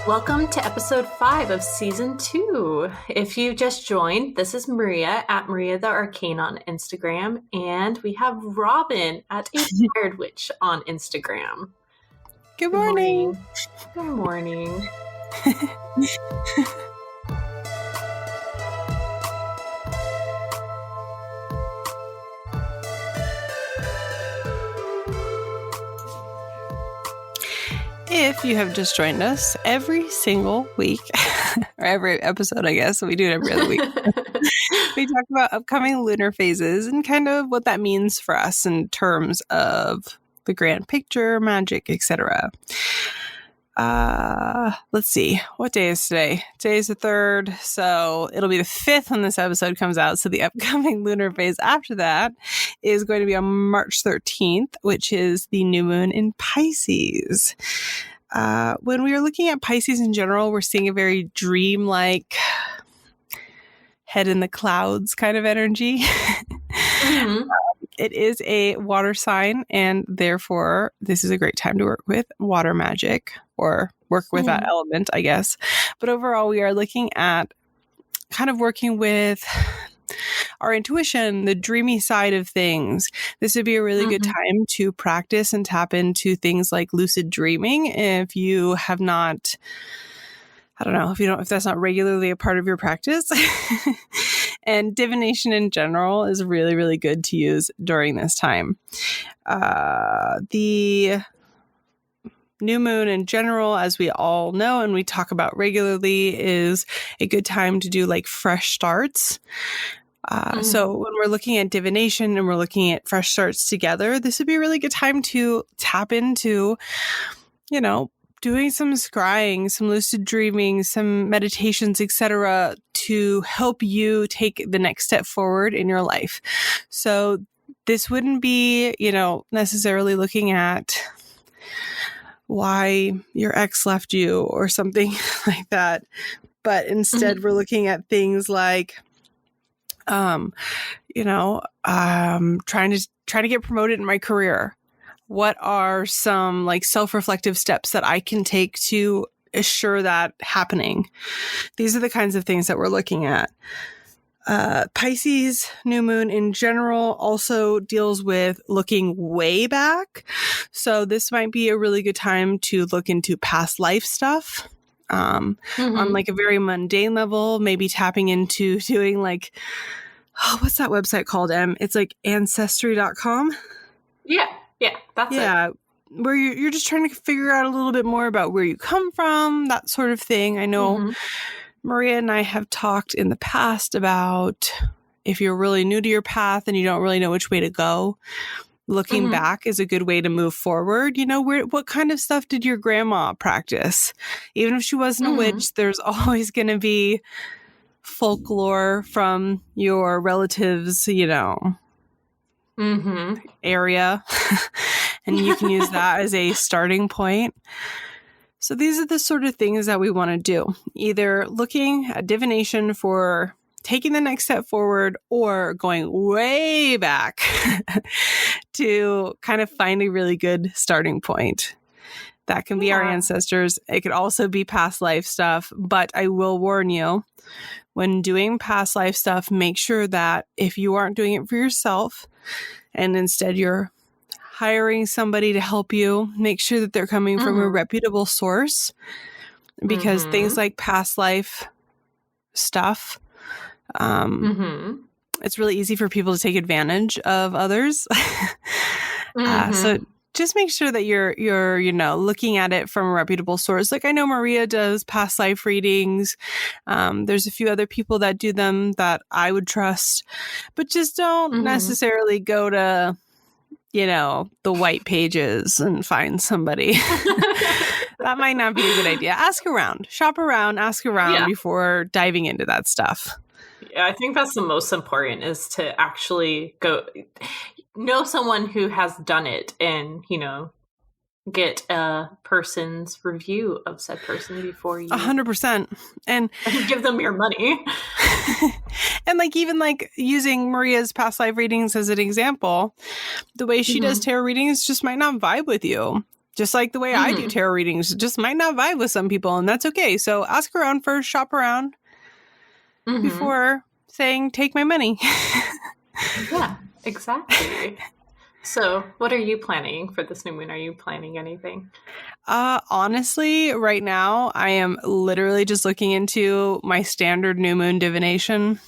Welcome to episode 5 of season 2. If you just joined, this is Maria at Maria the Arcane on Instagram, and we have Robin at Inspired Witch on Instagram. Good morning. Good morning. If you have just joined us, every single week, or every episode, I guess, we do it every other week, we talk about upcoming lunar phases and kind of what that means for us in terms of the grand picture, magic, etc. Let's see. What day is today? Today is the 3rd, so it'll be the 5th when this episode comes out. So the upcoming lunar phase after that is going to be on March 13th, which is the new moon in Pisces. When we are looking at Pisces in general, we're seeing a very dreamlike, head in the clouds kind of energy. Mm-hmm. It is a water sign, and therefore this is a great time to work with water magic or work with that element, I guess. But overall, we are looking at kind of working with our intuition, the dreamy side of things. This would be a really good time to practice and tap into things like lucid dreaming. If you have not, I don't know, if that's not regularly a part of your practice. And divination in general is really, really good to use during this time. The new moon in general, as we all know and we talk about regularly, is a good time to do like fresh starts. So when we're looking at divination and we're looking at fresh starts together, this would be a really good time to tap into, doing some scrying, some lucid dreaming, some meditations, etc., to help you take the next step forward in your life. So this wouldn't be, necessarily looking at why your ex left you or something like that. But instead, we're looking at things like, trying to get promoted in my career. What are some like self-reflective steps that I can take to assure that happening? These are the kinds of things that we're looking at. Pisces new moon in general also deals with looking way back. So this might be a really good time to look into past life stuff. On like a very mundane level, maybe tapping into doing like, what's that website called? It's like ancestry.com. Yeah, that's it. Where you're just trying to figure out a little bit more about where you come from, that sort of thing. I know Maria and I have talked in the past about if you're really new to your path and you don't really know which way to go, looking back is a good way to move forward. What kind of stuff did your grandma practice? Even if she wasn't a witch, there's always going to be folklore from your relatives, area. And you can use that as a starting point. So these are the sort of things that we want to do. Either looking at divination for taking the next step forward or going way back to kind of find a really good starting point. That can be our ancestors. It could also be past life stuff. But I will warn you, when doing past life stuff, make sure that if you aren't doing it for yourself and instead you're hiring somebody to help you, make sure that they're coming from a reputable source, because things like past life stuff, it's really easy for people to take advantage of others. So just make sure that you're looking at it from a reputable source. Like I know Maria does past life readings. There's a few other people that do them that I would trust, but just don't necessarily go to, the white pages and find somebody. That might not be a good idea. Ask around, shop around, ask around before diving into that stuff. Yeah, I think that's the most important, is to actually know someone who has done it and, get a person's review of said person before you 100%. And give them your money. And even using Maria's past life readings as an example, the way she does tarot readings just might not vibe with you. Just like the way I do tarot readings, it just might not vibe with some people, and that's okay. So ask around first, shop around before saying, take my money. Yeah, exactly. So what are you planning for this new moon? Are you planning anything? Honestly, right now, I am literally just looking into my standard new moon divination.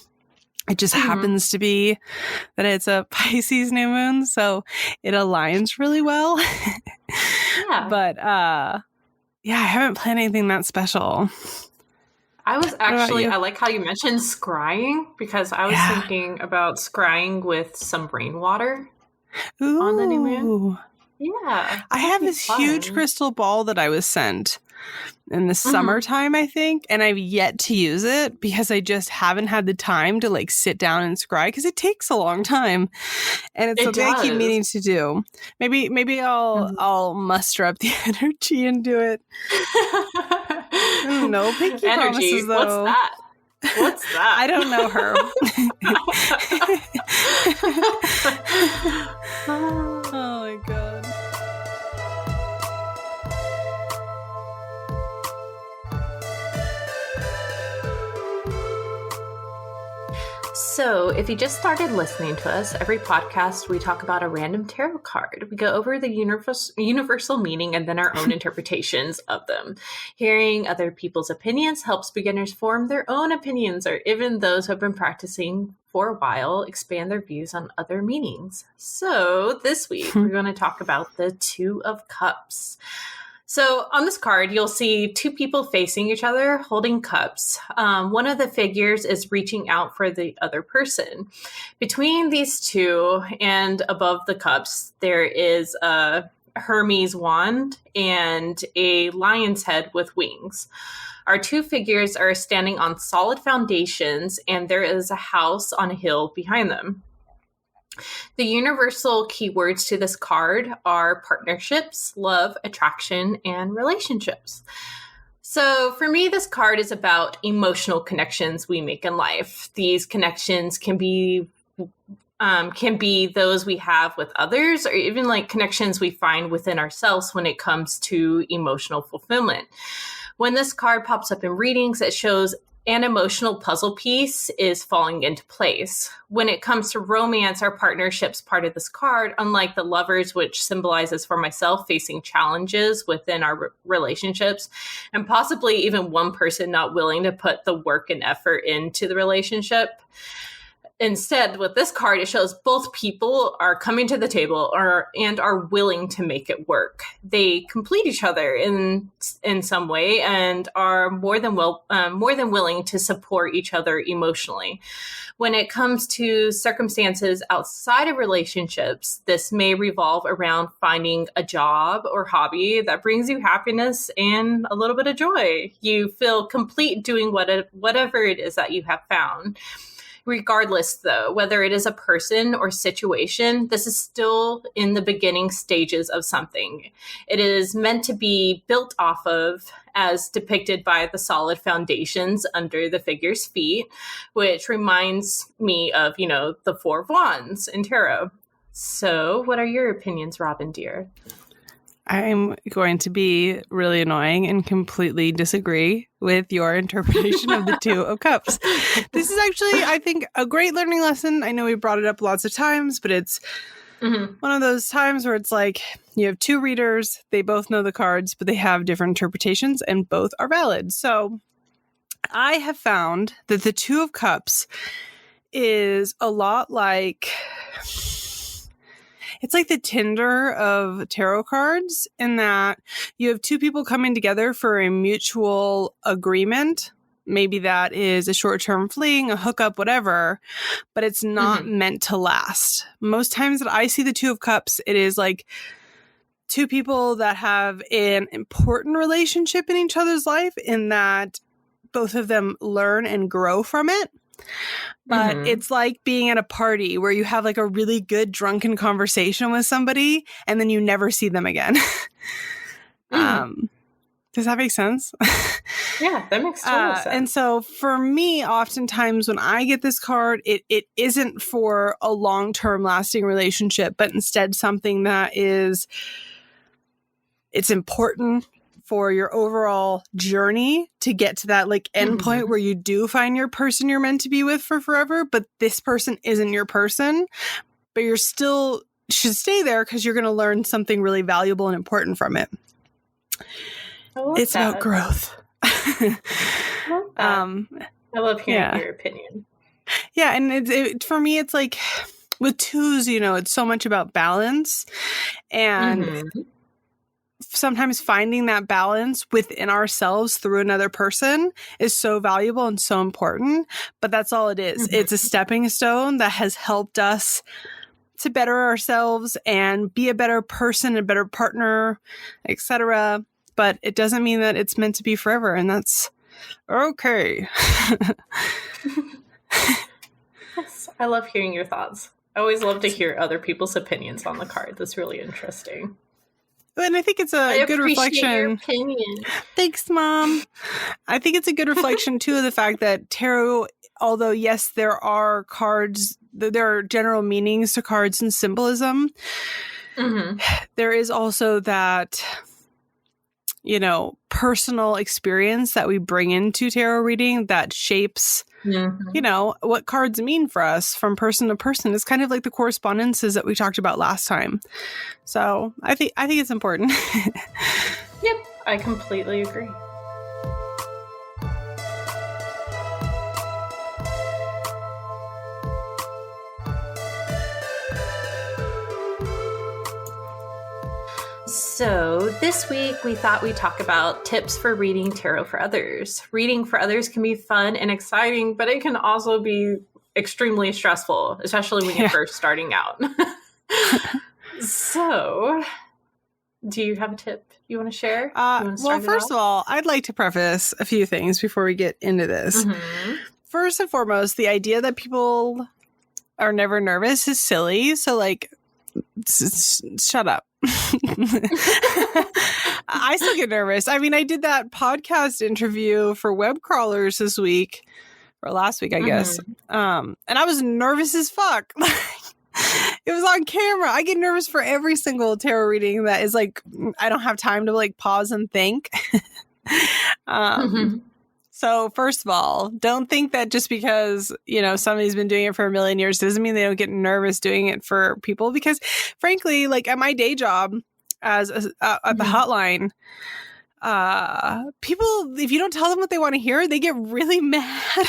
It just happens to be that it's a Pisces new moon, so it aligns really well. Yeah. But, yeah, I haven't planned anything that special. I was actually, I like how you mentioned scrying, because I was thinking about scrying with some rainwater on the new moon. Yeah. I have this huge crystal ball that I was sent in the summertime, I think, and I've yet to use it because I just haven't had the time to like sit down and scry, because it takes a long time, and it's something I keep meaning to do. Maybe I'll muster up the energy and do it. No pinky promises, though. What's that? I don't know her. Oh my god. So, if you just started listening to us, every podcast we talk about a random tarot card. We go over the universal meaning and then our own interpretations of them. Hearing other people's opinions helps beginners form their own opinions, or even those who have been practicing for a while expand their views on other meanings. So, this week we're going to talk about the Two of Cups. So on this card, you'll see two people facing each other holding cups. One of the figures is reaching out for the other person. Between these two and above the cups, there is a Hermes wand and a lion's head with wings. Our two figures are standing on solid foundations, and there is a house on a hill behind them. The universal keywords to this card are partnerships, love, attraction, and relationships. So for me, this card is about emotional connections we make in life. These connections can be those we have with others, or even like connections we find within ourselves when it comes to emotional fulfillment. When this card pops up in readings, it shows an emotional puzzle piece is falling into place. When it comes to romance, our partnership's part of this card, unlike the lovers, which symbolizes for myself facing challenges within our relationships, and possibly even one person not willing to put the work and effort into the relationship. Instead, with this card, it shows both people are coming to the table and are willing to make it work. They complete each other in some way and are more than willing to support each other emotionally. When it comes to circumstances outside of relationships, this may revolve around finding a job or hobby that brings you happiness and a little bit of joy. You feel complete doing whatever it is that you have found. Regardless, though, whether it is a person or situation, this is still in the beginning stages of something. It is meant to be built off of, as depicted by the solid foundations under the figure's feet, which reminds me of, the Four of Wands in tarot. So what are your opinions, Robin dear? I'm going to be really annoying and completely disagree with your interpretation of the Two of Cups. This is actually, I think, a great learning lesson. I know we brought it up lots of times, but it's one of those times where it's like you have two readers, they both know the cards, but they have different interpretations and both are valid. So I have found that the Two of Cups is a lot like... It's like the Tinder of tarot cards, in that you have two people coming together for a mutual agreement. Maybe that is a short-term fling, a hookup, whatever, but it's not meant to last. Most times that I see the Two of Cups, it is like two people that have an important relationship in each other's life, in that both of them learn and grow from it. But it's like being at a party where you have like a really good drunken conversation with somebody and then you never see them again. Does that make sense? Yeah, that makes total sense. And so for me, oftentimes when I get this card, it isn't for a long-term lasting relationship, but instead something that is it's important for your overall journey to get to that like end point where you do find your person you're meant to be with for forever, but this person isn't your person, but you're still should stay there because you're going to learn something really valuable and important from it. It's about growth. I love hearing your opinion. Yeah, and for me, it's like with twos, you know, it's so much about balance, and sometimes finding that balance within ourselves through another person is so valuable and so important. But that's all it is. It's a stepping stone that has helped us to better ourselves and be a better person, a better partner, etc. But it doesn't mean that it's meant to be forever, and that's okay. Yes, I love hearing your thoughts. I always love to hear other people's opinions on the card. That's really interesting. And I think it's a good reflection. Your opinion. Thanks, Mom. I think it's a good reflection, too, of the fact that tarot, although, yes, there are cards, there are general meanings to cards and symbolism, there is also that, you know, personal experience that we bring into tarot reading that shapes, you know, what cards mean for us from person to person. It's kind of like the correspondences that we talked about last time. So I think it's important. Yep, I completely agree. So this week we thought we'd talk about tips for reading tarot for others. Reading for others can be fun and exciting, but it can also be extremely stressful, especially when you're first starting out. So, do you have a tip you want to share? Well, first of all, I'd like to preface a few things before we get into this. First and foremost, the idea that people are never nervous is silly. So, like, shut up. I still get nervous. I mean, I did that podcast interview for web crawlers this week or last week, I guess. And I was nervous as fuck. It was on camera. I get nervous for every single tarot reading that is like, I don't have time to like pause and think. So first of all, don't think that just because, you know, somebody's been doing it for a million years doesn't mean they don't get nervous doing it for people. Because frankly, like at my day job as at the hotline, people, if you don't tell them what they want to hear, they get really mad.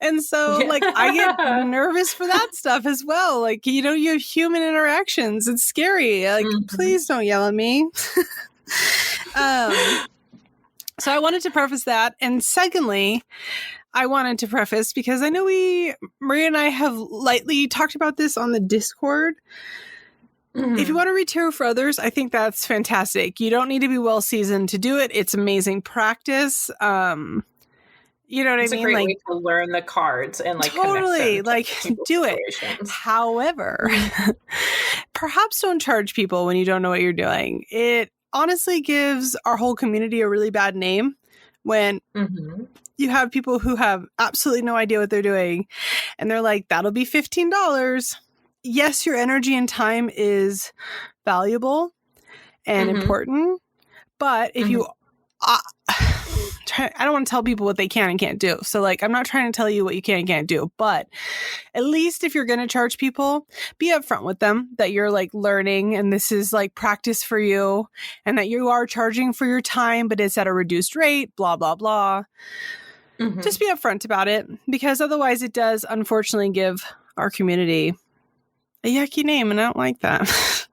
And so like I get nervous for that stuff as well. Like, you know, you have human interactions. It's scary. Like, please don't yell at me. So I wanted to preface that. And secondly, I wanted to preface, because I know Maria and I have lightly talked about this on the Discord. If you want to read tarot for others, I think that's fantastic. You don't need to be well seasoned to do it. It's amazing practice. You know what it's I mean? It's a great like, way to learn the cards and like totally like do it. However, perhaps don't charge people when you don't know what you're doing. It honestly gives our whole community a really bad name when you have people who have absolutely no idea what they're doing and they're like, that'll be $15. Yes, your energy and time is valuable and important, but if you I don't want to tell people what they can and can't do. So like, I'm not trying to tell you what you can and can't do, but at least if you're going to charge people, be upfront with them that you're like learning and this is like practice for you and that you are charging for your time, but it's at a reduced rate, blah, blah, blah. Just be upfront about it, because otherwise it does unfortunately give our community a yucky name, and I don't like that.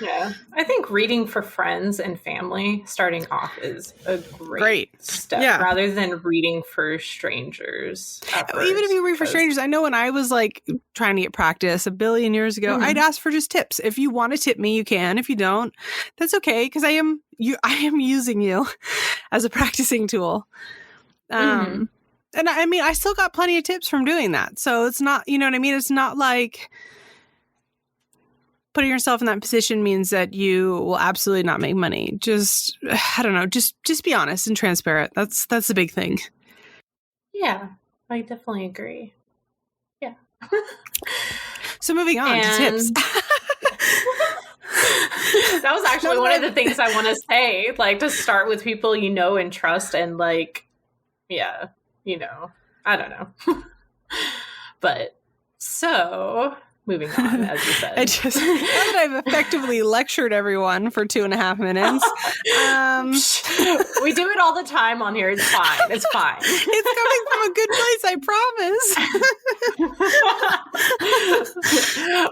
Yeah, I think reading for friends and family starting off is a great step rather than reading for strangers. Even if you read for strangers, I know when I was like trying to get practice a billion years ago, I'd ask for just tips. If you want to tip me, you can. If you don't, that's okay, because I am using you as a practicing tool. And I mean, I still got plenty of tips from doing that. So it's not, you know what I mean? It's not like putting yourself in that position means that you will absolutely not make money. Just, I don't know, just be honest and transparent. That's the big thing. Yeah, I definitely agree. Yeah. So moving on to tips. That was actually actually one of the things I want to say, like, to start with people you know and trust, and like, yeah, you know, I don't know. But so moving on, as you said. Now that I've effectively lectured everyone for 2.5 minutes. We do it all the time on here. It's fine. It's fine. It's coming from a good place, I promise.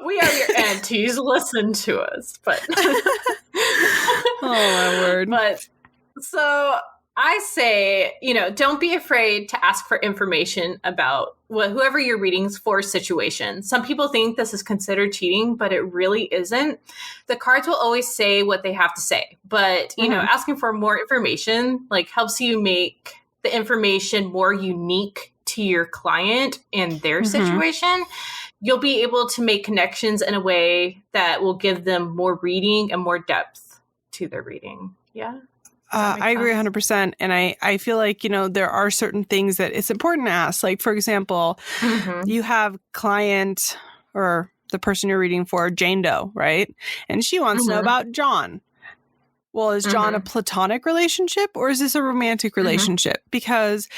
We are your aunties. Listen to us. But oh, my word. But so I say, you know, don't be afraid to ask for information about whoever you're reading for situation. Some people think this is considered cheating, but it really isn't. The cards will always say what they have to say, but, you know, asking for more information, like, helps you make the information more unique to your client and their situation. You'll be able to make connections in a way that will give them more reading and more depth to their reading. Yeah. I agree 100%. And I feel like, you know, there are certain things that it's important to ask. Like, for example, you have client or the person you're reading for, Jane Doe, right? And she wants to know about John. Well, is John a platonic relationship or is this a romantic relationship? Because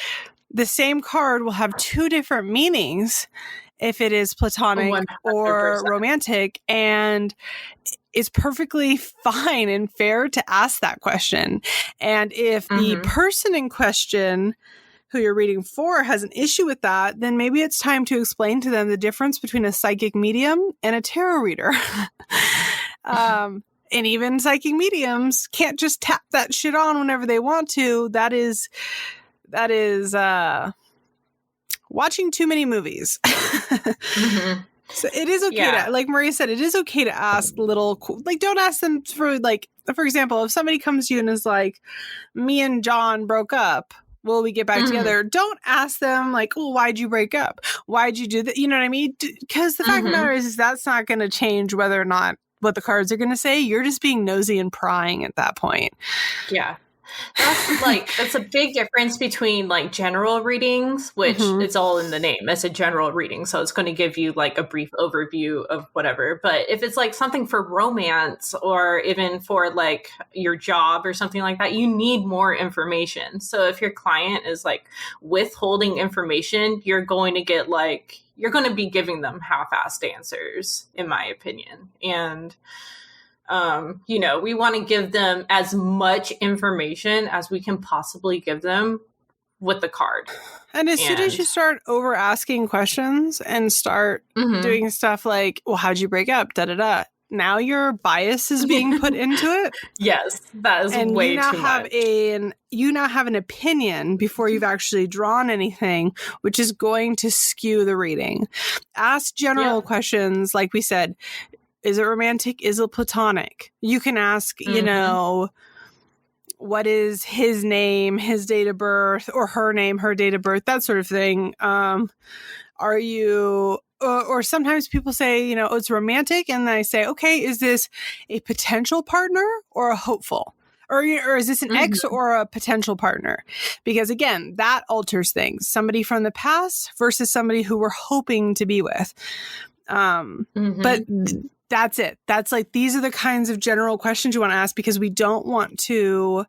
the same card will have two different meanings if it is platonic 100%. or romantic. And it's perfectly fine and fair to ask that question. And if the person in question who you're reading for has an issue with that, then maybe it's time to explain to them the difference between a psychic medium and a tarot reader. And even psychic mediums can't just tap that shit on whenever they want to. That is watching too many movies. So it is okay to, like Maria said, it is okay to ask don't ask them for, like, for example, if somebody comes to you and is like, me and John broke up, will we get back together? Don't ask them like, well, why'd you break up? Why'd you do that? You know what I mean? Because the fact of the matter is that's not going to change whether or not what the cards are going to say. You're just being nosy and prying at that point. Yeah. That's a big difference between like general readings, which it's all in the name. It's a general reading. So it's going to give you like a brief overview of whatever. But if it's like something for romance or even for like your job or something like that, you need more information. So if your client is like withholding information, you're going to be giving them half-assed answers, in my opinion. And you know, we want to give them as much information as we can possibly give them with the card. And as soon as you start over asking questions and start doing stuff like, well, how'd you break up? Da-da-da. Now your bias is being put into it. Yes, that is and way too much. You now have an opinion before you've actually drawn anything, which is going to skew the reading. Ask general questions, like we said. Is it romantic? Is it platonic? You can ask, you know, what is his name, his date of birth, or her name, her date of birth, that sort of thing. Are you, or sometimes people say, you know, oh, it's romantic. And then I say, okay, is this a potential partner or a hopeful? Or is this an ex or a potential partner? Because again, that alters things. Somebody from the past versus somebody who we're hoping to be with. But that's it. That's like, these are the kinds of general questions you want to ask because we don't want to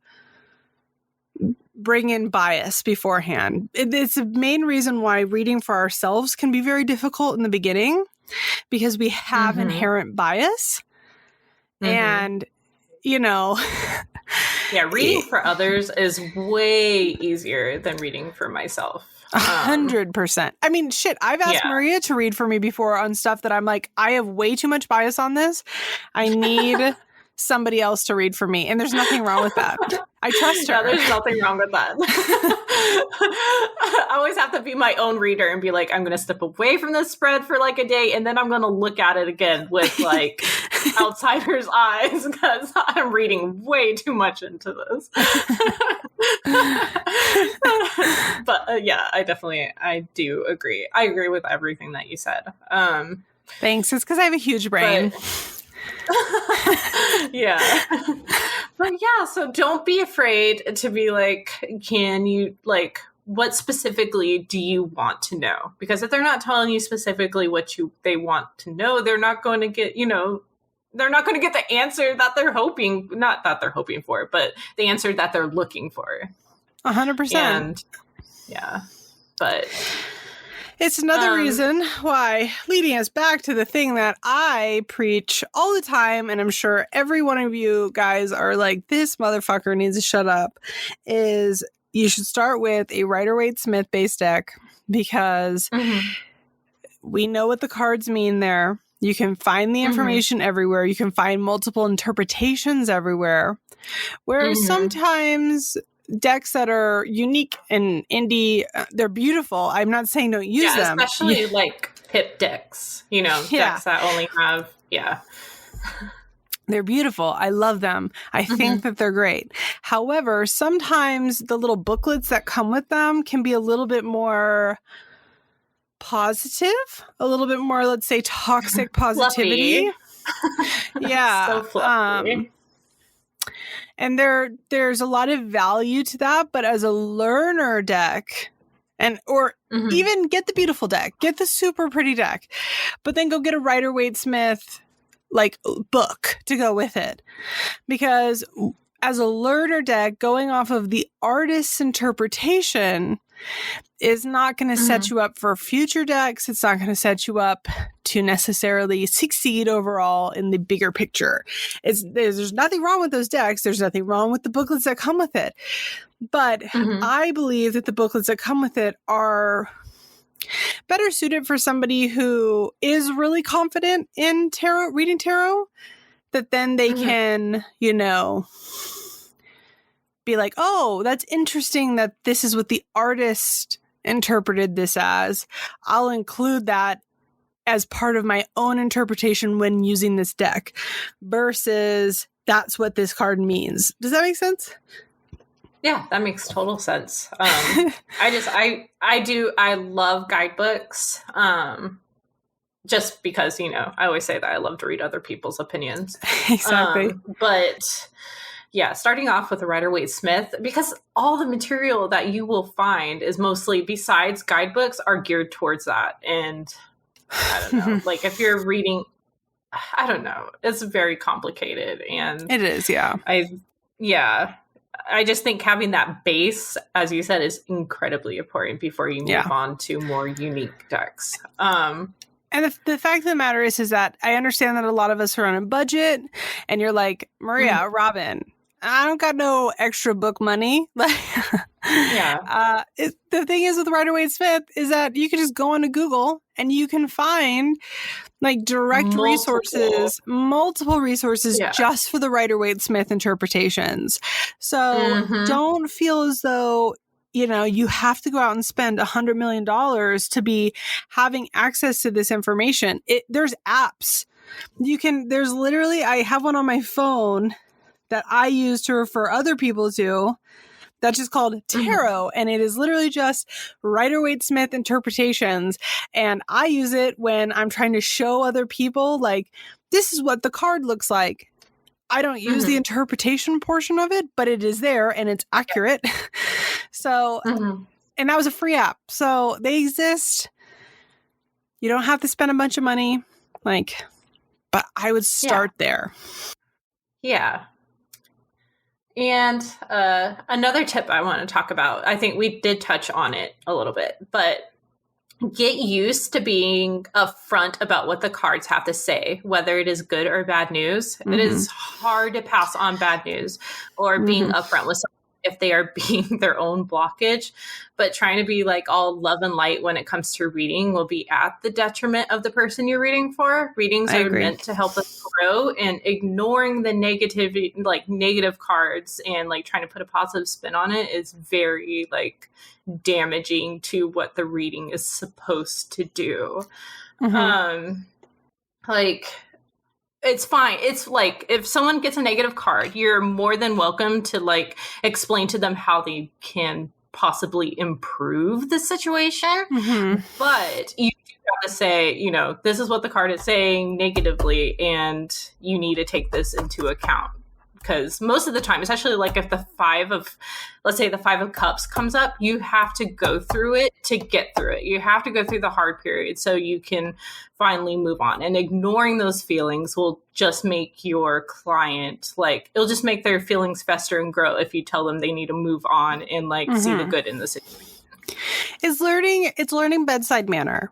bring in bias beforehand. It's the main reason why reading for ourselves can be very difficult in the beginning because we have inherent bias. And, you know... Yeah, reading for others is way easier than reading for myself. 100%. I mean, shit, I've asked Maria to read for me before on stuff that I'm like, I have way too much bias on this. I need somebody else to read for me. And there's nothing wrong with that. I trust her. Yeah, there's nothing wrong with that. I always have to be my own reader and be like, I'm going to step away from this spread for like a day. And then I'm going to look at it again with like outsider's eyes because I'm reading way too much into this. But yeah, I do agree. I agree with everything that you said. Thanks. It's because I have a huge brain. Yeah. But yeah, so don't be afraid to be like, can you, like, what specifically do you want to know? Because if they're not telling you specifically what they want to know, they're not going to get, you know, they're not going to get the answer that they're hoping, not that they're hoping for, but the answer that they're looking for. 100%. And yeah, but it's another reason why, leading us back to the thing that I preach all the time, and I'm sure every one of you guys are like, this motherfucker needs to shut up, is you should start with a Rider-Waite-Smith base deck, because we know what the cards mean there. You can find the information everywhere. You can find multiple interpretations everywhere. Whereas sometimes decks that are unique and indie, they're beautiful. I'm not saying don't use them. Especially like pip decks, decks that only have, They're beautiful. I love them. I think that they're great. However, sometimes the little booklets that come with them can be a little bit more positive, a little bit more, let's say, toxic positivity. Yeah. So fluffy. And there's a lot of value to that, but as a learner deck, or even get the beautiful deck, get the super pretty deck, but then go get a Rider-Waite-Smith like book to go with it. Because as a learner deck, going off of the artist's interpretation is not going to set you up for future decks. It's not going to set you up to necessarily succeed overall in the bigger picture. There's nothing wrong with those decks. There's nothing wrong with the booklets that come with it. But I believe that the booklets that come with it are better suited for somebody who is really confident in tarot, reading tarot, that then they can, be like, oh, that's interesting that this is what the artist interpreted this as. I'll include that as part of my own interpretation when using this deck, versus that's what this card means. Does that make sense? Yeah, that makes total sense. I love guidebooks. Just because, I always say that I love to read other people's opinions. Exactly. But yeah, starting off with a Rider-Waite-Smith, because all the material that you will find is mostly, besides guidebooks, are geared towards that. And I don't know, like if you're reading, I don't know, it's very complicated. And it is, yeah. I just think having that base, as you said, is incredibly important before you move on to more unique decks. And the fact of the matter is that I understand that a lot of us are on a budget, and you're like, Maria, Robin, I don't got no extra book money. The thing is with Rider-Waite-Smith is that you can just go onto Google and you can find like direct multiple resources just for the Rider-Waite-Smith interpretations. So don't feel as though you have to go out and spend $100 million to be having access to this information. There's apps. There's literally, I have one on my phone that I use to refer other people to. That's just called Tarot. And it is literally just Rider-Waite-Smith interpretations. And I use it when I'm trying to show other people, like, this is what the card looks like. I don't use the interpretation portion of it, but it is there and it's accurate. So, and that was a free app. So they exist. You don't have to spend a bunch of money, but I would start there. Yeah. And another tip I want to talk about, I think we did touch on it a little bit, but get used to being upfront about what the cards have to say, whether it is good or bad news. It is hard to pass on bad news or being upfront with someone if they are being their own blockage, but trying to be like all love and light when it comes to reading will be at the detriment of the person you're reading for. Readings are meant to help us grow, and ignoring the negative cards and like trying to put a positive spin on it is very damaging to what the reading is supposed to do. It's fine. It's like if someone gets a negative card, you're more than welcome to explain to them how they can possibly improve the situation. But you have to say, this is what the card is saying negatively, and you need to take this into account because most of the time, especially like if let's say the 5 of Cups comes up, you have to go through it to get through it. You have to go through the hard period so you can finally move on. And ignoring those feelings will just make your client, like, it'll just make their feelings fester and grow if you tell them they need to move on and like see the good in the situation. It's learning bedside manner.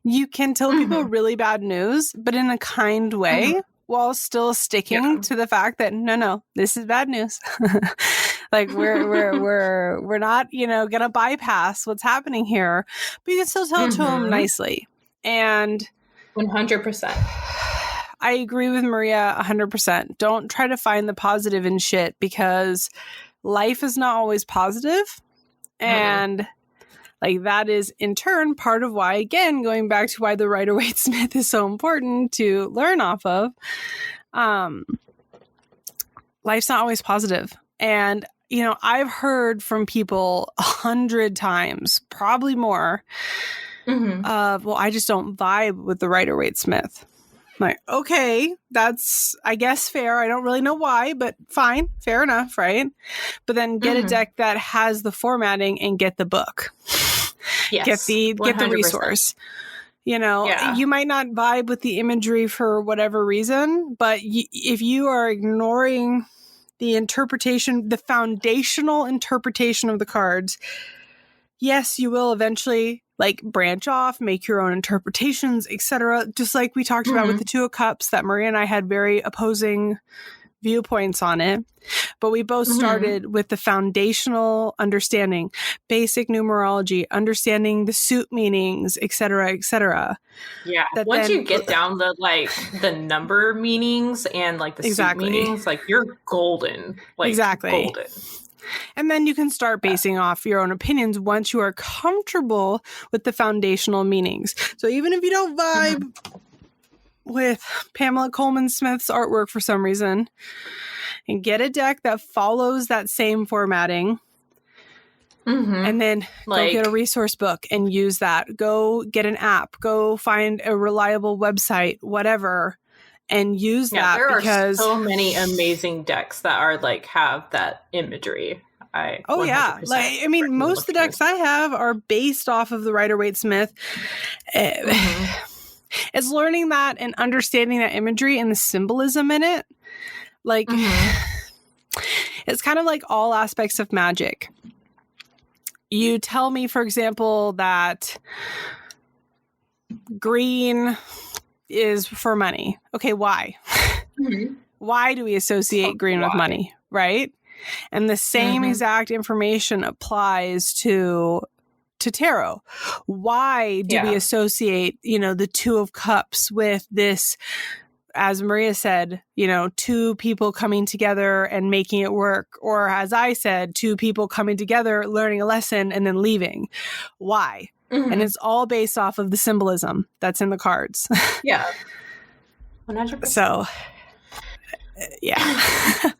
You can tell people really bad news, but in a kind way, while still sticking to the fact that no, this is bad news. Like we're not, gonna bypass what's happening here, but you can still tell it to them nicely. And 100%. I agree with Maria 100%. Don't try to find the positive in shit, because life is not always positive. And like, that is in turn part of why, again, going back to why the Rider-Waite-Smith is so important to learn off of. Life's not always positive. And, I've heard from people 100 times, probably more, well, I just don't vibe with the Rider-Waite-Smith. I'm like, okay, that's, I guess, fair. I don't really know why, but fine. Fair enough, right? But then get a deck that has the formatting and get the book. Yes, get the resource. You might not vibe with the imagery for whatever reason, but if you are ignoring the interpretation, the foundational interpretation of the cards, yes, you will eventually like branch off, make your own interpretations, etc. Just like we talked about with the 2 of Cups, that Maria and I had very opposing viewpoints on it, but we both started with the foundational understanding, basic numerology, understanding the suit meanings, etc., etc. Yeah. Once you get down the number meanings and like the suit meanings, like, you're golden. Like, golden. And then you can start basing off your own opinions once you are comfortable with the foundational meanings. So even if you don't vibe with Pamela Coleman Smith's artwork for some reason, and get a deck that follows that same formatting, and then go get a resource book and use that. Go get an app. Go find a reliable website, whatever, and use that. There because are so many amazing decks that are like have that imagery. Most of the decks I have are based off of the Rider-Waite-Smith. It's learning that and understanding that imagery and the symbolism in it. Like, it's kind of like all aspects of magic. You tell me, for example, that green is for money. Okay, why? Why do we associate green with money, right? And the same exact information applies to tarot. Why do we associate, the 2 of Cups with this, as Maria said, 2 people coming together and making it work? Or as I said, 2 people coming together, learning a lesson, and then leaving. Why? And it's all based off of the symbolism that's in the cards. Yeah. 100%. So, yeah.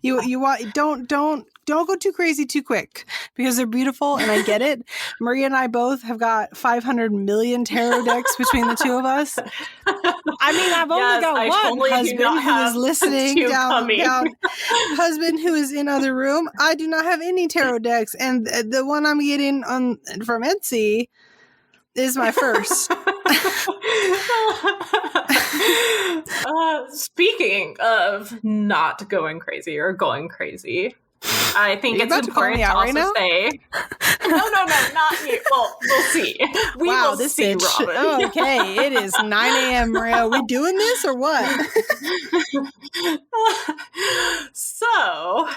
you want, don't go too crazy too quick, because they're beautiful and I get it. Maria and I both have got 500 million tarot decks between the 2 of us. I mean, I've only got one husband who is listening down, husband who is in other room. I do not have any tarot decks, and the one I'm getting from Etsy is my first. Speaking of not going crazy or going crazy, I think it's important to also say, no, not you. Well, we'll see. We will see, Robin. Okay, it is 9 a.m., Maria. Are we doing this or what? So,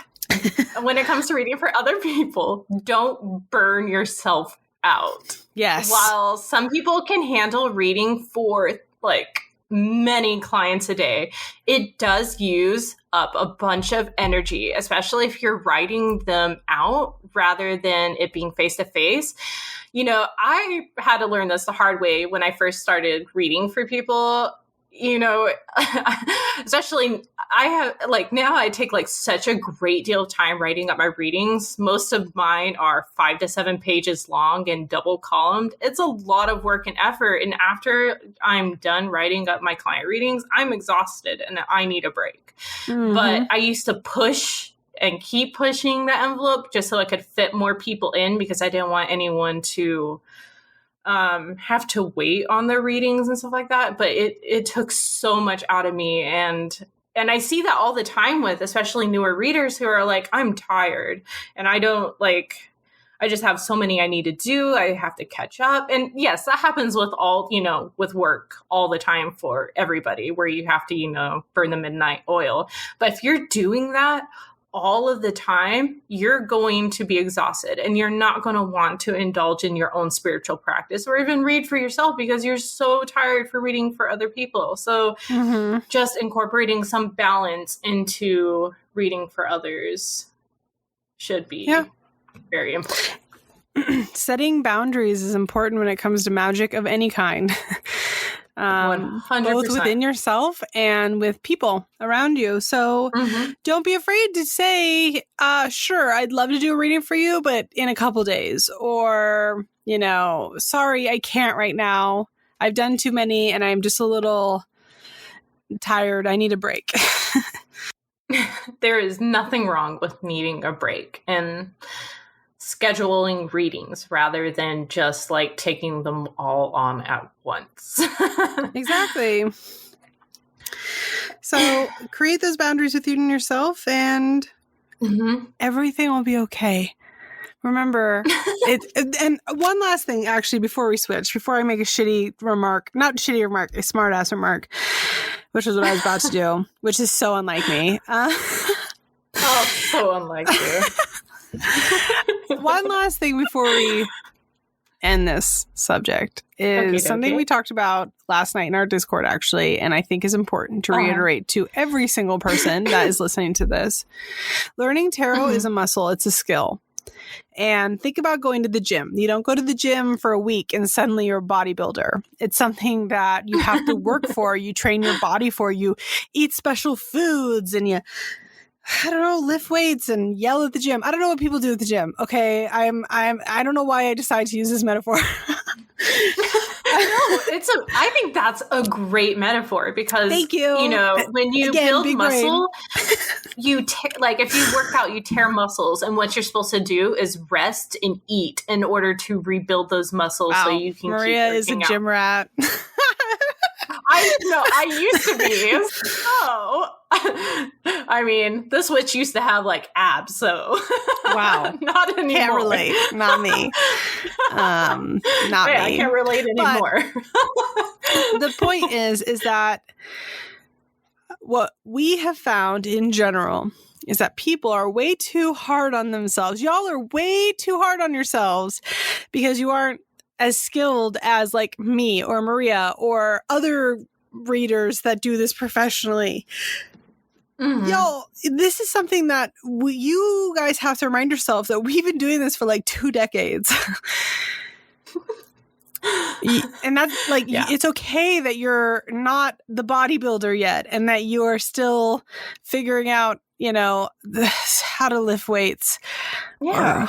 when it comes to reading for other people, don't burn yourself out. Yes. While some people can handle reading for like many clients a day, it does use up a bunch of energy, especially if you're writing them out rather than it being face to face. I had to learn this the hard way when I first started reading for people. Especially I have like now I take like such a great deal of time writing up my readings. Most of mine are 5 to 7 pages long and double columned. It's a lot of work and effort. And after I'm done writing up my client readings, I'm exhausted and I need a break. But I used to push and keep pushing the envelope just so I could fit more people in because I didn't want anyone to have to wait on their readings and stuff like that. But it took so much out of me. And I see that all the time with especially newer readers who are like, I'm tired and I just have so many I need to do. I have to catch up. And yes, that happens with all, with work all the time for everybody where you have to, burn the midnight oil. But if you're doing that all of the time, you're going to be exhausted and you're not going to want to indulge in your own spiritual practice or even read for yourself because you're so tired for reading for other people. So just incorporating some balance into reading for others should be very important. Setting boundaries is important when it comes to magic of any kind. 100%. Both within yourself and with people around you. So don't be afraid to say, sure, I'd love to do a reading for you, but in a couple days. Or, sorry, I can't right now. I've done too many and I'm just a little tired. I need a break. There is nothing wrong with needing a break and scheduling readings rather than just like taking them all on at once. Exactly. So create those boundaries with you and yourself and everything will be okay. Remember, and one last thing, actually, before I make a smart ass remark, which is what I was about to do, which is so unlike me. So unlike you. One last thing before we end this subject is something we talked about last night in our Discord, actually, and I think is important to reiterate to every single person that is listening to this. Learning tarot is a muscle. It's a skill. And think about going to the gym. You don't go to the gym for a week and suddenly you're a bodybuilder. It's something that you have to work for. You train your body for. You eat special foods and you lift weights and yell at the gym. I don't know what people do at the gym. Okay. I don't know why I decided to use this metaphor. I think that's a great metaphor because, thank you. When you build muscle, if you work out, you tear muscles. And what you're supposed to do is rest and eat in order to rebuild those muscles so you can Maria is a gym rat. I used to be. So, I mean, this witch used to have like abs, so wow, not anymore. Can't relate. Not me. Not me. I can't relate anymore. The point is that what we have found in general is that people are way too hard on themselves. Y'all are way too hard on yourselves because you aren't as skilled as like me or Maria or other readers that do this professionally. Yo, this is something that you guys have to remind yourself that we've been doing this for like 2 decades. And that's like, it's okay that you're not the bodybuilder yet and that you are still figuring out, how to lift weights. Yeah. Or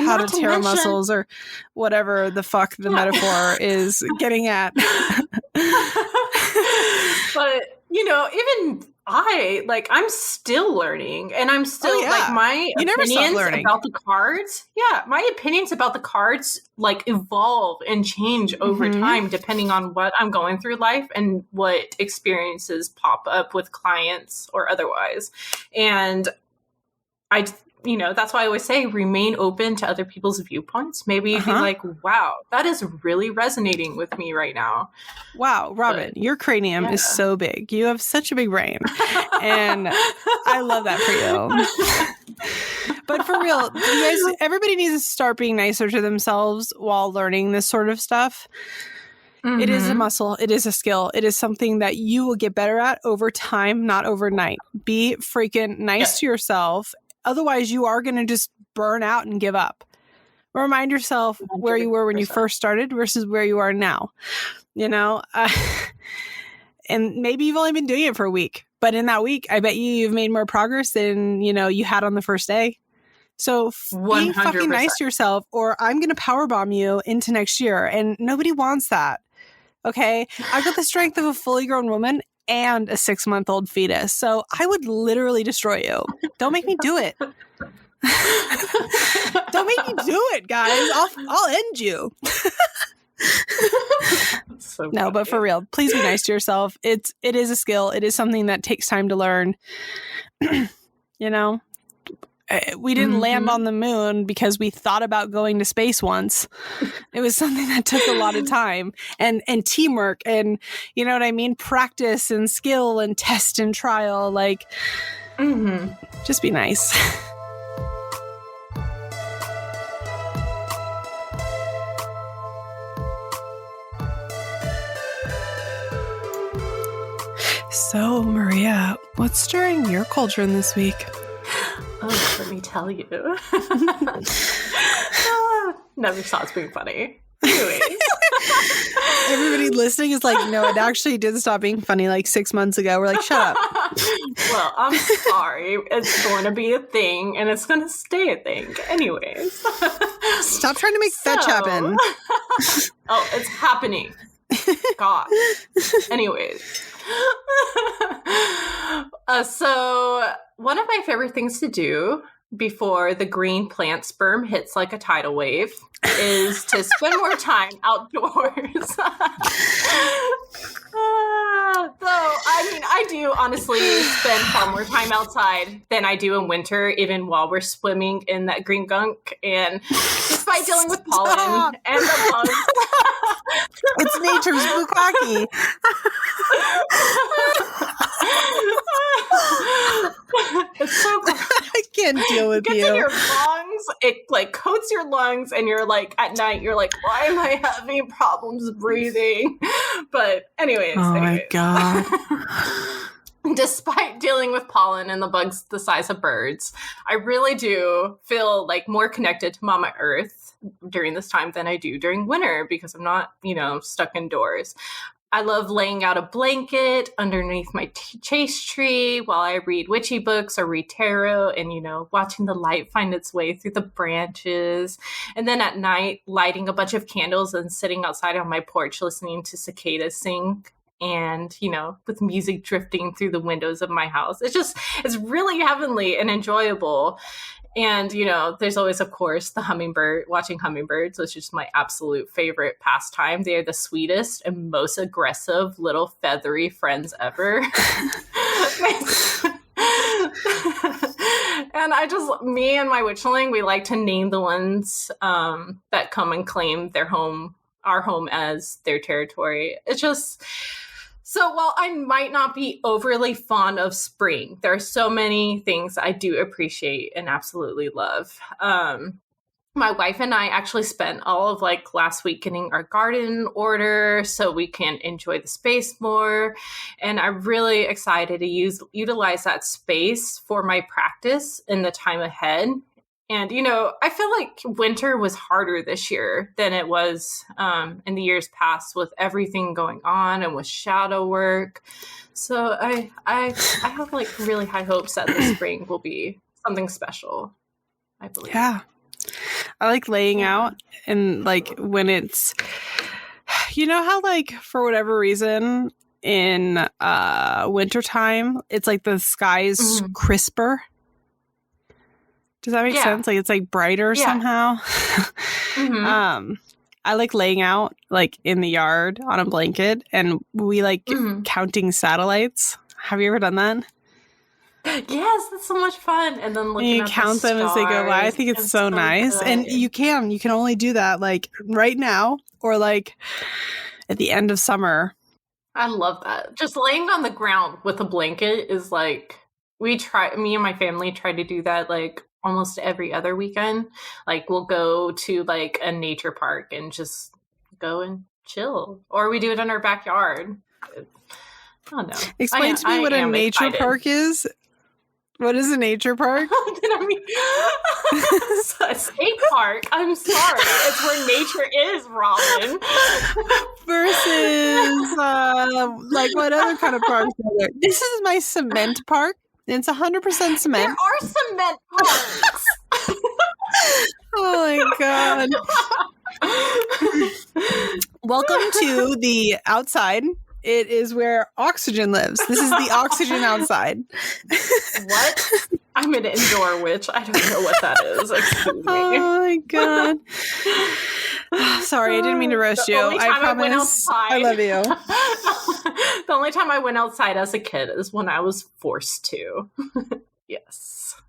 how to tear muscles or whatever the fuck the metaphor is getting at. But, even I'm still learning and I'm still my opinions about the cards. Yeah. My opinions about the cards evolve and change over time depending on what I'm going through life and what experiences pop up with clients or otherwise. And that's why I always say remain open to other people's viewpoints. Maybe you'd be like, wow, that is really resonating with me right now. Wow, Robin, your cranium is so big. You have such a big brain. And I love that for you. But for real, you guys, everybody needs to start being nicer to themselves while learning this sort of stuff. It is a muscle. It is a skill. It is something that you will get better at over time, not overnight. Be freaking nice to yourself. Otherwise, you are going to just burn out and give up. Remind yourself 100%. Where you were when you first started versus where you are now. And maybe you've only been doing it for a week. But in that week, I bet you've made more progress than, you had on the first day. So be fucking 100%. nice to yourself, or I'm going to powerbomb you into next year. And nobody wants that. Okay. I've got the strength of a fully grown woman and a 6-month-old fetus. So I would literally destroy you. Don't make me do it. Don't make me do it, guys. I'll end you. So no, but for real, please be nice to yourself. It is a skill. It is something that takes time to learn. We didn't land on the moon because we thought about going to space once. It was something that took a lot of time and teamwork and, you know what I mean? Practice and skill and test and trial. Like, just be nice. So, Maria, what's stirring your cauldron this week? Oh, let me tell you. Never stops being funny. Anyways. Everybody listening is like, no, it actually did stop being funny like 6 months ago. We're like, shut up. Well, I'm sorry. It's going to be a thing, and it's going to stay a thing. Anyways. Stop trying to make fetch happen. Oh, it's happening. God. Anyways. So one of my favorite things to do before the green plant sperm hits like a tidal wave is to spend more time outdoors. Though, I mean, I do honestly spend far more time outside than I do in winter, even while we're swimming in that green gunk. And despite dealing with pollen and the bugs. It's nature's bukkake. It's so cool. I can't deal with you. It you. gets in your lungs. It like coats your lungs, and you're like at night. You're like, why am I having problems breathing? But anyways, my God. Despite dealing with pollen and the bugs the size of birds, I really do feel like more connected to Mama Earth during this time than I do during winter because I'm not, stuck indoors. I love laying out a blanket underneath my chase tree while I read witchy books or read tarot and, watching the light find its way through the branches. And then at night, lighting a bunch of candles and sitting outside on my porch listening to cicadas sing. And, with music drifting through the windows of my house. It's really heavenly and enjoyable. And, there's always, of course, watching hummingbirds, which is my absolute favorite pastime. They are the sweetest and most aggressive little feathery friends ever. And me and my witchling, we like to name the ones that come and claim our home as their territory. It's just... So while I might not be overly fond of spring, there are so many things I do appreciate and absolutely love. My wife and I actually spent all of last week getting our garden in order so we can enjoy the space more. And I'm really excited to utilize that space for my practice in the time ahead. And, I feel like winter was harder this year than it was in the years past with everything going on and with shadow work. So I have really high hopes that the spring will be something special, I believe. Yeah. I like laying out and when it's, how for whatever reason in wintertime, it's the sky is crisper. Does that make sense? It's brighter somehow. I like laying out in the yard on a blanket and we counting satellites. Have you ever done that? Yes, that's so much fun. And then you count them as they go by. I think it's so nice. Good. And you can only do that right now or at the end of summer. I love that. Just laying on the ground with a blanket is me and my family try to do that almost every other weekend. We'll go to a nature park and just go and chill, or we do it in our backyard. I don't know. Explain to me what a nature park is. What is a nature park? I mean, a state park. I'm sorry. It's where nature is, Robin. Versus, like, what other kind of parks are there? This is my cement park. It's 100% cement. There are cement parks. Oh my god. Welcome to the outside. It is where oxygen lives. This is the oxygen outside. What? I'm an indoor witch. I don't know what that is. Excuse me. Oh my god. Sorry, I didn't mean to roast you. I promise. I love you. The only time I went outside as a kid is when I was forced to. Yes.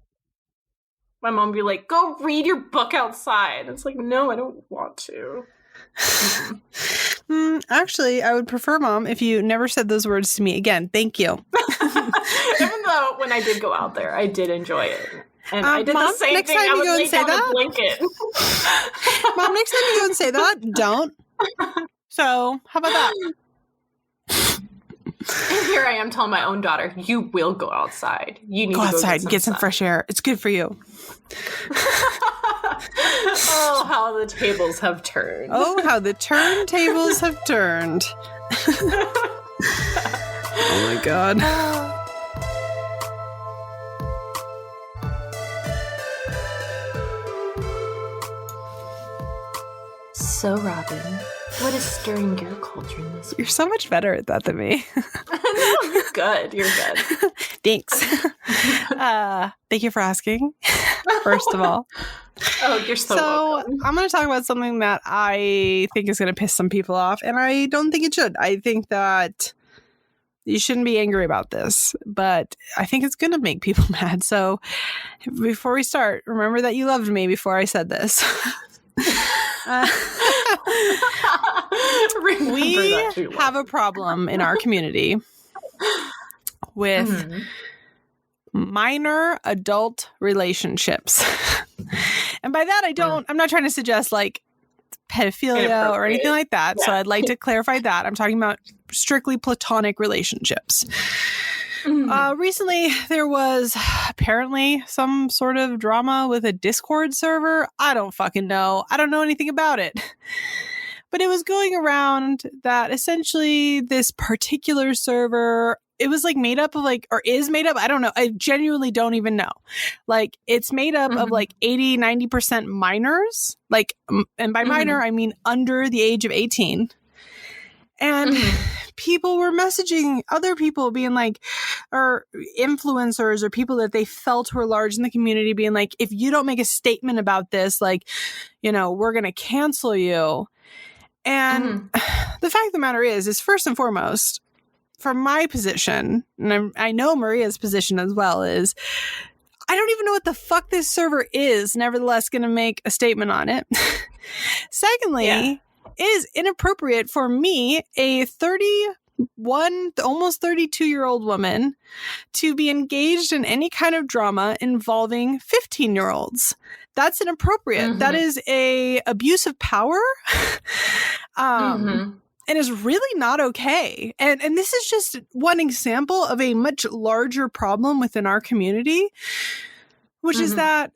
My mom would be like, go read your book outside. It's like, no, I don't want to. Actually, I would prefer, Mom, if you never said those words to me again. Thank you. Even though when I did go out there, I did enjoy it. And I did Mom, the same thing. I would lay down a blanket. Mom, next time you go and say that, don't. So, how about that? And here I am telling my own daughter, you will go outside. You need to go outside and get some fresh air. It's good for you. Oh, how the tables have turned. Oh, how the turntables have turned. Oh my god. So, Robin, what is stirring your cauldron this week? You're so much better at that than me. No, you're good. You're good. Thanks. Thank you for asking, first of all. Oh, you're so welcome. I'm going to talk about something that I think is going to piss some people off, and I don't think it should. I think that you shouldn't be angry about this, but I think it's going to make people mad. So before we start, remember that you loved me before I said this. We have a problem in our community with minor adult relationships. And by that, I'm not trying to suggest like pedophilia or anything like that. Yeah. So I'd like to clarify that. I'm talking about strictly platonic relationships. Recently, there was apparently some sort of drama with a Discord server. I don't fucking know. I don't know anything about it. But it was going around that essentially this particular server, it was like made up of like, or is made up. I don't know. I genuinely don't even know. Like it's made up of like 80, 90% minors. Like, and by minor, I mean under the age of 18. And people were messaging other people being like, or influencers or people that they felt were large in the community being like, if you don't make a statement about this, like, you know, we're going to cancel you. And the fact of the matter is first and foremost, from my position, and I know Maria's position as well, is I don't even know what the fuck this server is, nevertheless going to make a statement on it. Secondly, it is inappropriate for me, a 31, almost 32-year-old woman, to be engaged in any kind of drama involving 15-year-olds. That's inappropriate. That is a abuse of power. And is really not okay. And this is just one example of a much larger problem within our community, which is that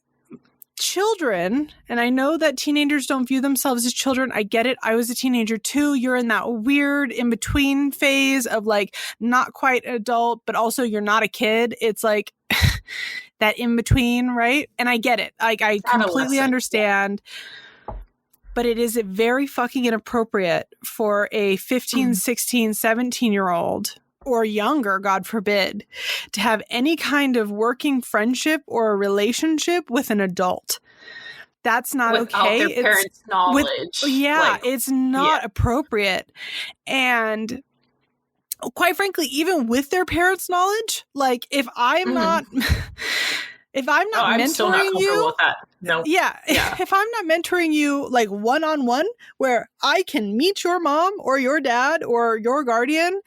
children, and I know that teenagers don't view themselves as children. I get it. I was a teenager too. You're in that weird in-between phase of like not quite adult, but also you're not a kid. It's like that in-between, right? And I get it. Like I completely understand. But it is very fucking inappropriate for a 15, 16, 17-year-old or younger, God forbid, to have any kind of working friendship or a relationship with an adult. That's not without okay. Their parents' knowledge. It's not appropriate. And quite frankly, even with their parents' knowledge, like if I'm not... If I'm not mentoring you, with that. No. If I'm not mentoring you like one-on-one, where I can meet your mom or your dad or your guardian,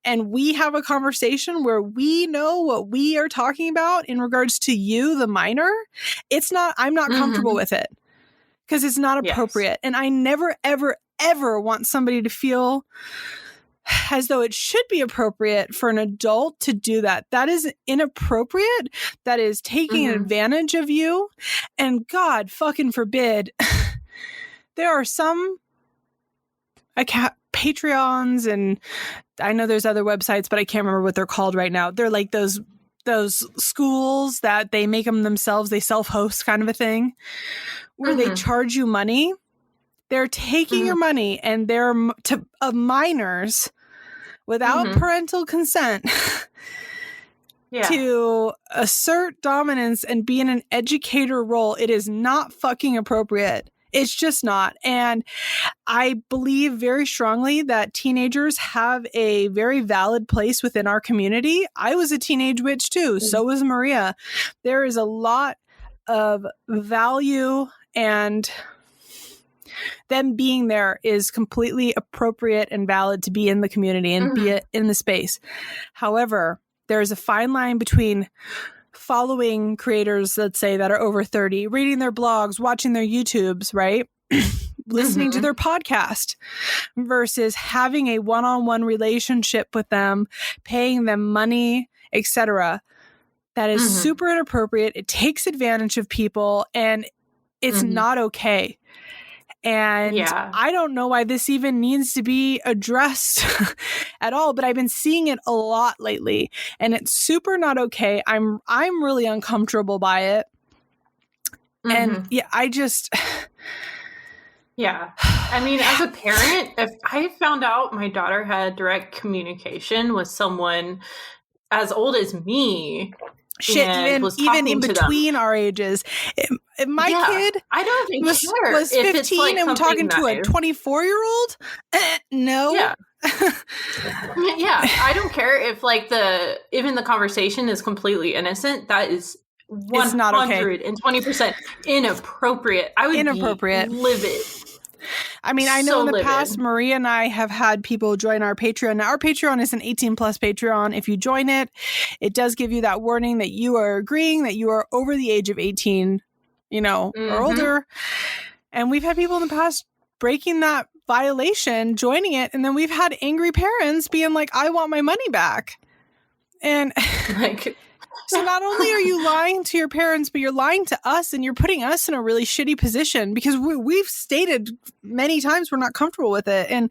and we have a conversation where we know what we are talking about in regards to you, the minor, I'm not comfortable with it because it's not appropriate. And I never, ever, ever want somebody to feel as though it should be appropriate for an adult to do that. That is inappropriate. That is taking advantage of you. And God fucking forbid, there are some Patreons, and I know there's other websites, but I can't remember what they're called right now. They're like those schools that they make them themselves. They self-host kind of a thing where they charge you money. They're taking your money, and they're of minors without parental consent to assert dominance and be in an educator role. It is not fucking appropriate. It's just not. And I believe very strongly that teenagers have a very valid place within our community. I was a teenage witch too. So was Maria. There is a lot of value, and them being there is completely appropriate and valid to be in the community and be in the space. However, there is a fine line between following creators, let's say, that are over 30, reading their blogs, watching their YouTubes, right? Listening to their podcast, versus having a one-on-one relationship with them, paying them money, etc. That is super inappropriate. It takes advantage of people, and it's not okay. And I don't know why this even needs to be addressed at all, but I've been seeing it a lot lately, and it's super not okay. I'm really uncomfortable by it. And I just I mean, as a parent, if I found out my daughter had direct communication with someone as old as me, even in between our ages, if my kid I don't think was 15 and talking to a 24-year-old, no. I don't care if even the conversation is completely innocent. That is 120% inappropriate. I would be livid. I mean, I know in the past, Maria and I have had people join our Patreon. Now, our Patreon is an 18+ Patreon. If you join it, it does give you that warning that you are agreeing that you are over the age of 18, or older. And we've had people in the past breaking that violation, joining it, and then we've had angry parents being like, I want my money back. And so not only are you lying to your parents, but you're lying to us, and you're putting us in a really shitty position, because we've stated many times we're not comfortable with it. And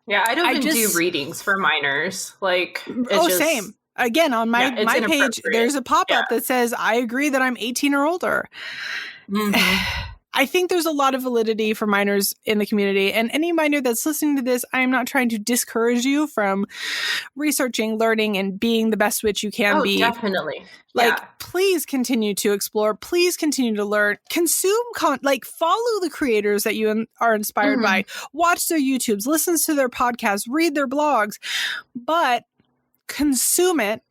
I don't even do readings for minors. Same. Again, on my page, there's a pop-up that says, I agree that I'm 18 or older. I think there's a lot of validity for minors in the community, and any minor that's listening to this, I am not trying to discourage you from researching, learning, and being the best witch you can be. Definitely. Please continue to explore. Please continue to learn. Consume follow the creators that you are inspired by. Watch their YouTubes, listen to their podcasts, read their blogs, but consume it.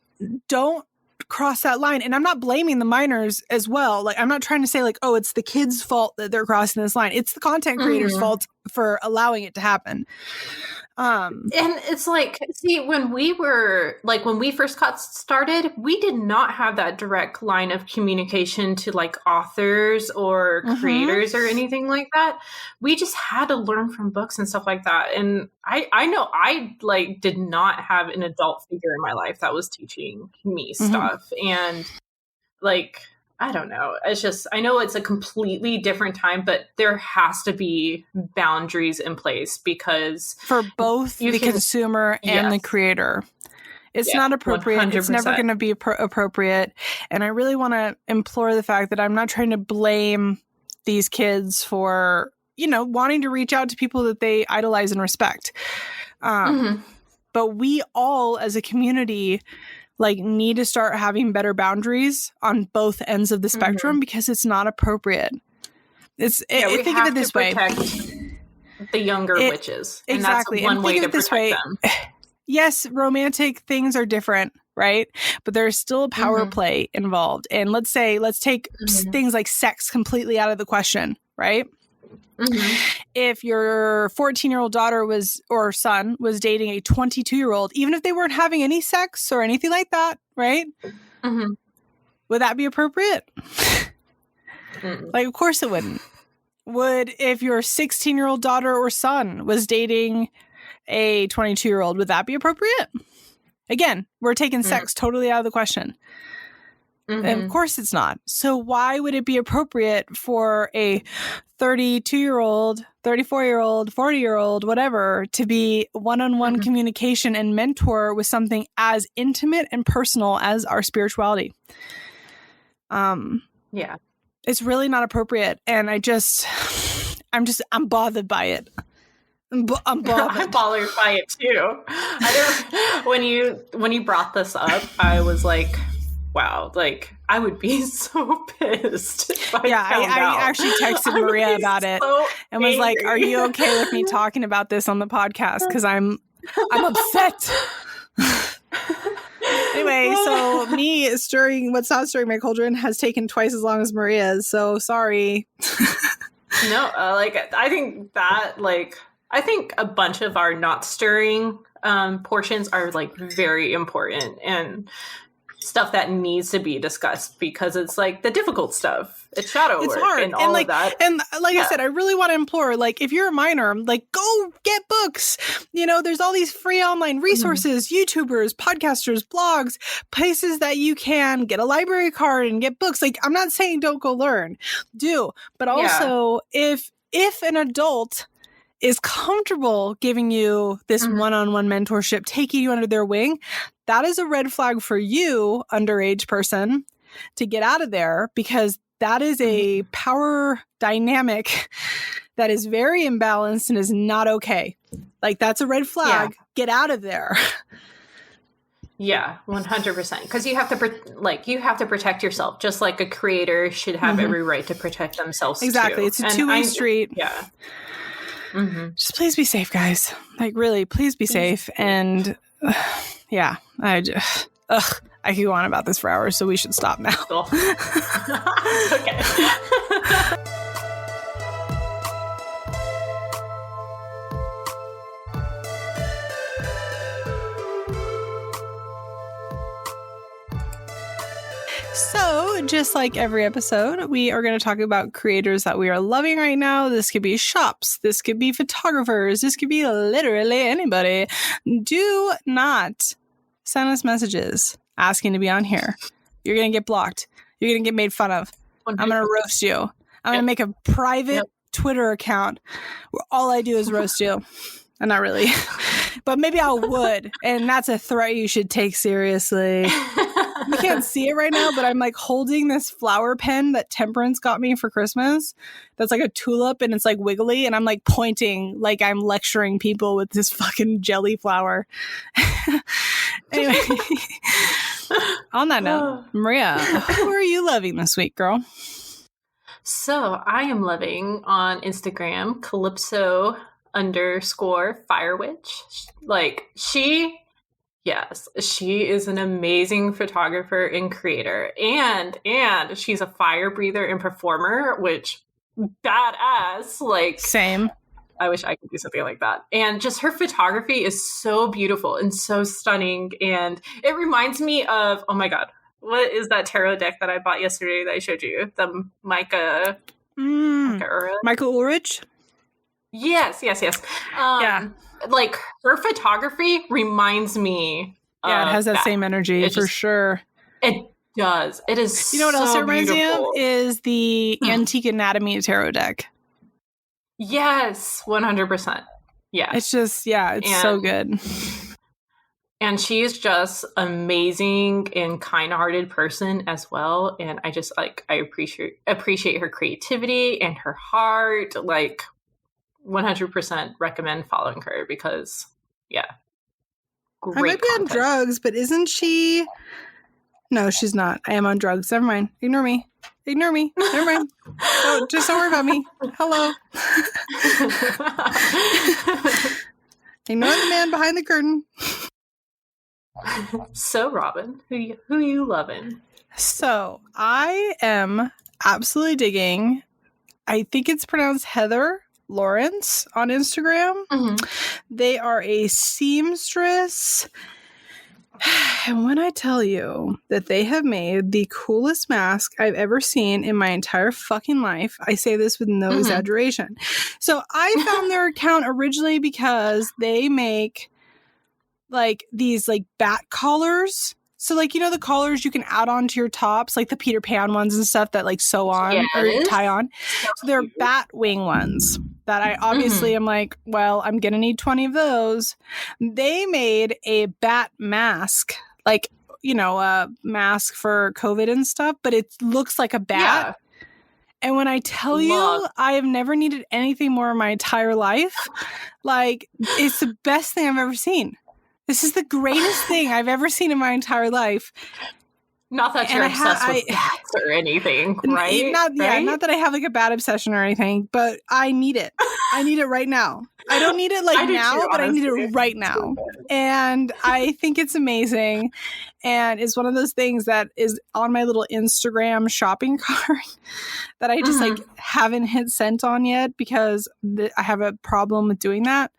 Don't cross that line. And I'm not blaming the minors as well. I'm not trying to say it's the kids' fault that they're crossing this line. It's the content creators' fault for allowing it to happen. And it's when we first got started, we did not have that direct line of communication to authors or creators or anything like that. We just had to learn from books and stuff like that. And I know I did not have an adult figure in my life that was teaching me stuff. And I don't know. It's just, I know it's a completely different time, but there has to be boundaries in place, because for both the consumer and the creator, it's not appropriate. 100%. It's never going to be appropriate. And I really want to implore the fact that I'm not trying to blame these kids for, wanting to reach out to people that they idolize and respect. But we all as a community need to start having better boundaries on both ends of the spectrum, because it's not appropriate. Think of it this way. The younger witches. And exactly. That's one way to protect them. Yes, romantic things are different, right? But there's still a power play involved. And let's take things like sex completely out of the question, right? If your 14-year-old daughter or son was dating a 22-year-old, even if they weren't having any sex or anything like that, right? Would that be appropriate? Of course it wouldn't. if your 16-year-old daughter or son was dating a 22-year-old, would that be appropriate? Again, we're taking sex totally out of the question. And of course it's not. So why would it be appropriate for a 32-year-old, 34-year-old, 40-year-old, whatever, to be one-on-one communication and mentor with something as intimate and personal as our spirituality? Yeah. It's really not appropriate. And I'm bothered by it. I'm bothered. I'm bothered by it too. When you brought this up, I was like, wow, like I would be so pissed if I found out. I actually texted Maria about it and was like, "Are you okay with me talking about this on the podcast? Because I'm upset." Anyway, so me what's not stirring my cauldron has taken twice as long as Maria's. So sorry. No, I think a bunch of our not stirring portions are like very important and stuff that needs to be discussed because it's like the difficult stuff. It's shadow work hard. and all of that. And like I said, I really want to implore, like, if you're a minor, like, go get books. You know, there's all these free online resources, YouTubers, podcasters, blogs, places that you can get a library card and get books. Like, I'm not saying don't go learn. Do. But also, if an adult is comfortable giving you this one-on-one mentorship, taking you under their wing, that is a red flag for you, underage person, to get out of there, because that is a power dynamic that is very imbalanced and is not okay. Like, that's a red flag. Yeah. Get out of there. Yeah, 100%. Because you have to protect yourself, just like a creator should have every right to protect themselves. Exactly. Too. It's a two-way street. Yeah. Just please be safe, guys. Like, really, please be safe. And yeah, I could go on about this for hours, so we should stop now. Cool. Okay. So, just like every episode, we are going to talk about creators that we are loving right now. This could be shops. This could be photographers. This could be literally anybody. Do not send us messages asking to be on here. You're going to get blocked. You're going to get made fun of. 100%. I'm going to roast you. I'm going to make a private Twitter account where all I do is roast you. And not really. But maybe I would. And that's a threat you should take seriously. You can't see it right now, but I'm like holding this flower pen that Temperance got me for Christmas. That's like a tulip and it's like wiggly. And I'm like pointing like I'm lecturing people with this fucking jelly flower. Anyway, on that note, Maria, who are you loving this week, girl? So I am loving on Instagram, Calypso_firewitch. Like she is an amazing photographer and creator, and she's a fire breather and performer, which badass. Like, same. I wish I could do something like that. And just her photography is so beautiful and so stunning, and it reminds me of, oh my god, what is that tarot deck that I bought yesterday that I showed you? The Micah Ulrich. Yes. Yeah. Like, her photography reminds me of it has that same energy for sure. It does. It is. You know what else it reminds beautiful. me of? Is the Antique Anatomy Tarot deck. Yes, 100%. Yeah. It's just, it's so good. And she is just amazing and kind-hearted person as well. And I just, like, I appreciate her creativity and her heart. Like, 100% recommend following her because, great. I might be on drugs, but isn't she? No, she's not. I am on drugs. Never mind. Ignore me. Never mind. Oh, just don't worry about me. Hello. Ignore the man behind the curtain. So, Robin, who you loving? So, I am absolutely digging. I think it's pronounced Heather Lawrence on Instagram. They are a seamstress And when I tell you that they have made the coolest mask I've ever seen in my entire fucking life, I say this with no exaggeration. So I found their account originally because they make like these like bat collars. So like, you know, the collars you can add on to your tops, like the Peter Pan ones and stuff that like sew on or tie on. So they're bat wing ones that I obviously am like, well, I'm going to need 20 of those. They made a bat mask, like, you know, a mask for COVID and stuff, but it looks like a bat. Yeah. And when I tell you, I have never needed anything more in my entire life. Like, it's the best thing I've ever seen. This is the greatest thing I've ever seen in my entire life. Not that you're obsessed with bats or anything, right? Not that I have like a bat obsession or anything, but I need it. I need it right now. I don't need it like now, but I need it right now. And I think it's amazing. And it's one of those things that is on my little Instagram shopping cart that I just like haven't hit sent on yet because I have a problem with doing that.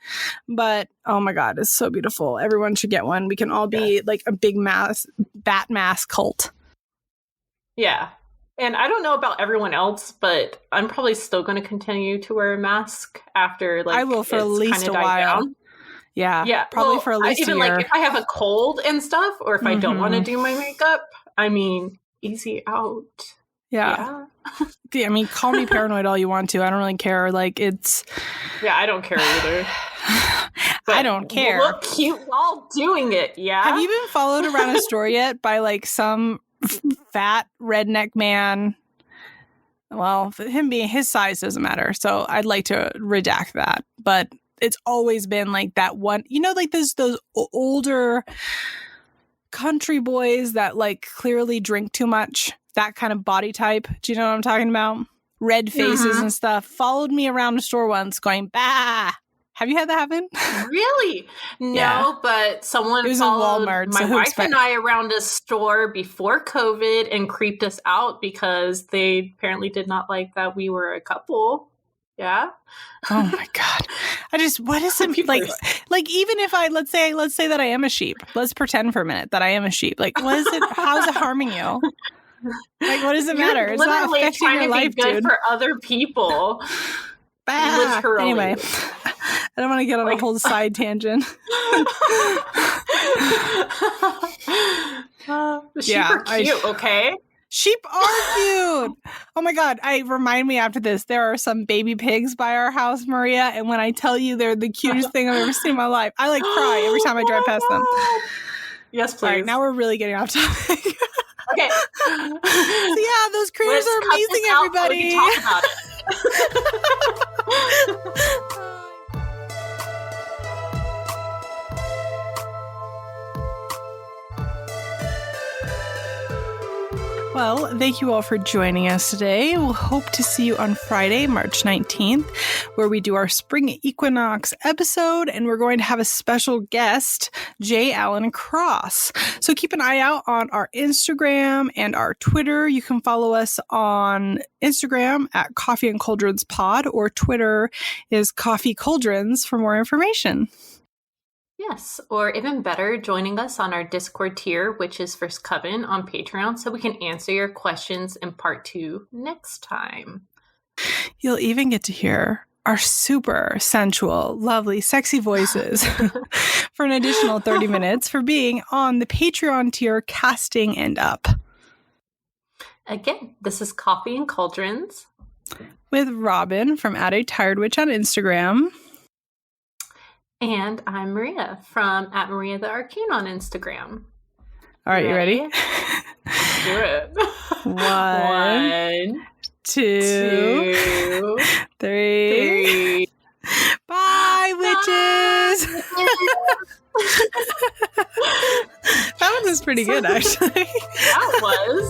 But oh my God, it's so beautiful. Everyone should get one. We can all be like a big bat mask cult. Yeah. And I don't know about everyone else, but I'm probably still going to continue to wear a mask after like I will for at least a while. Down. Yeah, probably for at least even a year. Like if I have a cold and stuff, or if I don't want to do my makeup, I mean, easy out. Yeah. I mean, call me paranoid all you want to. I don't really care. Like it's. Yeah, I don't care either. I don't care. Look cute while doing it. Yeah. Have you been followed around a store yet by like some fat redneck man? Well, him being his size doesn't matter. So I'd like to redact that. But it's always been like that one, you know, like those older country boys that like clearly drink too much, that kind of body type. Do you know what I'm talking about? Red faces and stuff. Followed me around the store once going, bah. Have you had that happen? Really? No, but someone followed Walmart, my wife and I around a store before COVID and creeped us out because they apparently did not like that we were a couple. Yeah. Oh my God. What is it like even if let's say that I am a sheep. Let's pretend for a minute that I am a sheep. Like how's it harming you? Like what does it matter? It's not affecting your life, good dude. For other people. Literally. Anyway, I don't want to get on a whole side tangent. Sheep are cute, okay? Sheep are cute. Oh my God. Remind me after this, there are some baby pigs by our house, Maria. And when I tell you they're the cutest thing I've ever seen in my life, I like cry every time I drive past them. Yes, please. All right, now we're really getting off topic. Okay. So yeah, those critters are amazing, everybody. So we can talk about it. Well, thank you all for joining us today. We'll hope to see you on Friday, March 19th, where we do our spring equinox episode, and we're going to have a special guest, J. Allen Cross. So keep an eye out on our Instagram and our Twitter. You can follow us on Instagram at Coffee and Cauldrons Pod, or Twitter is Coffee Cauldrons for more information. Yes, or even better, joining us on our Discord tier, which is First Coven on Patreon, so we can answer your questions in part 2 next time. You'll even get to hear our super sensual, lovely, sexy voices for an additional 30 minutes for being on the Patreon tier, Casting and Up. Again, this is Coffee and Cauldrons with Robin from @ATiredWitch on Instagram. And I'm Maria from @MariaTheArcane on Instagram. All right, you ready? Let's do it. 1, 2, 3. Bye, witches! That one was pretty good, actually. That was.